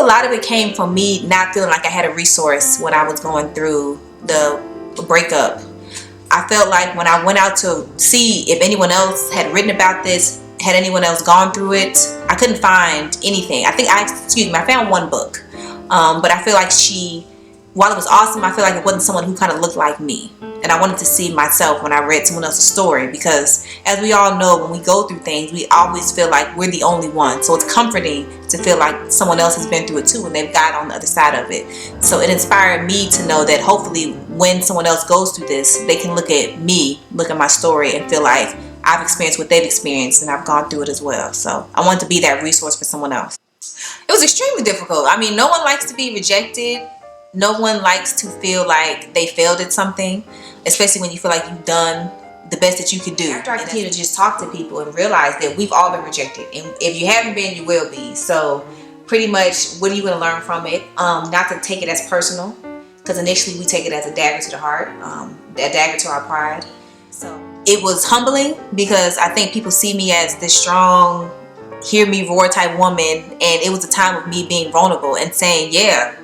lot of it came from me not feeling like I had a resource when I was going through the breakup. I felt like when I went out to see if anyone else had written about this, had anyone else gone through it, I couldn't find anything. I found one book, but I feel like while it was awesome, I feel like it wasn't someone who kind of looked like me. And I wanted to see myself when I read someone else's story, because as we all know, when we go through things, we always feel like we're the only one. So it's comforting to feel like someone else has been through it too and they've got on the other side of it. So it inspired me to know that hopefully when someone else goes through this, they can look at me, look at my story, and feel like I've experienced what they've experienced and I've gone through it as well. So I wanted to be that resource for someone else. It was extremely difficult. I mean, no one likes to be rejected. No one likes to feel like they failed at something, especially when you feel like you've done the best that you could do. After I continue to just talk to people and realize that we've all been rejected, and if you haven't been, you will be. So pretty much, what are you going to learn from it? Not to take it as personal, because initially we take it as a dagger to the heart, a dagger to our pride. So it was humbling, because I think people see me as this strong, hear me roar type woman, and it was a time of me being vulnerable and saying, yeah,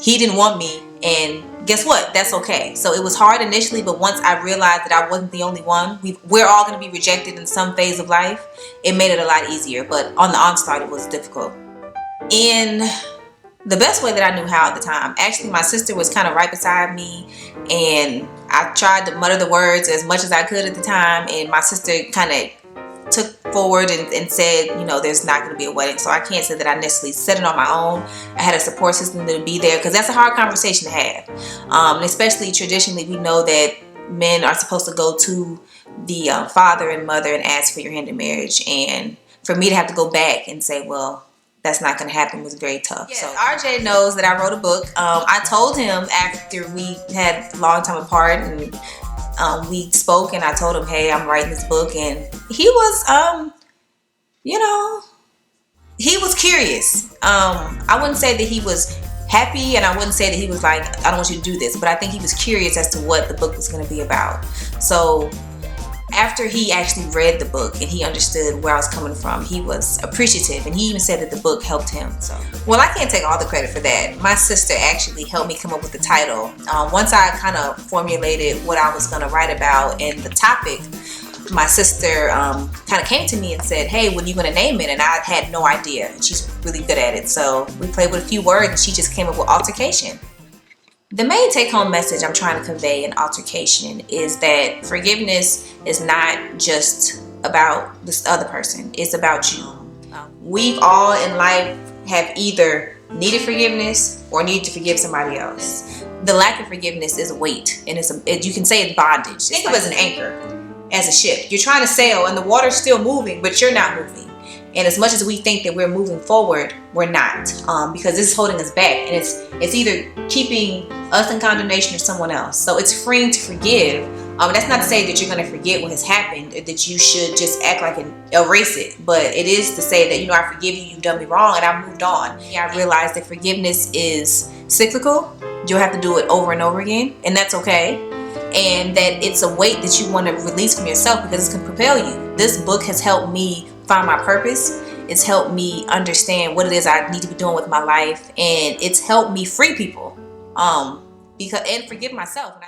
he didn't want me, and guess what? That's okay. So it was hard initially, but once I realized that I wasn't the only one, we're all going to be rejected in some phase of life, it made it a lot easier. But on the onslaught, it was difficult. In the best way that I knew how at the time, actually my sister was kind of right beside me, and I tried to mutter the words as much as I could at the time, and my sister kind of took forward and said, you know, there's not going to be a wedding. So I can't say that I necessarily said it on my own. I had a support system to be there, because that's a hard conversation to have. And especially traditionally, we know that men are supposed to go to the father and mother and ask for your hand in marriage. And for me to have to go back and say, well, that's not going to happen, was very tough. Yes, so RJ knows that I wrote a book. I told him after we had a long time apart, and we spoke, and I told him, hey, I'm writing this book, and he was, he was curious. I wouldn't say that he was happy, and I wouldn't say that he was like, I don't want you to do this, but I think he was curious as to what the book was going to be about. So after he actually read the book and he understood where I was coming from, he was appreciative, and he even said that the book helped him. So, well, I can't take all the credit for that. My sister actually helped me come up with the title. Once I kind of formulated what I was going to write about and the topic, my sister kind of came to me and said, hey, what are you going to name it? And I had no idea. She's really good at it. So we played with a few words, and she just came up with altercation. The main take-home message I'm trying to convey in altercation is that forgiveness is not just about this other person. It's about you. We've all in life have either needed forgiveness or needed to forgive somebody else. The lack of forgiveness is a weight, and you can say it's bondage. Think of it as an anchor, as a ship. You're trying to sail, and the water's still moving, but you're not moving. And as much as we think that we're moving forward, we're not, because this is holding us back, and it's either keeping us in condemnation or someone else. So it's freeing to forgive. That's not to say that you're going to forget what has happened, or that you should just act like and erase it. But it is to say that, I forgive you, you've done me wrong, and I moved on. Yeah, I realized that forgiveness is cyclical. You'll have to do it over and over again, and that's okay. And that it's a weight that you want to release from yourself, because it can propel you. This book has helped me find my purpose. It's helped me understand what it is I need to be doing with my life, and it's helped me free people, and forgive myself. And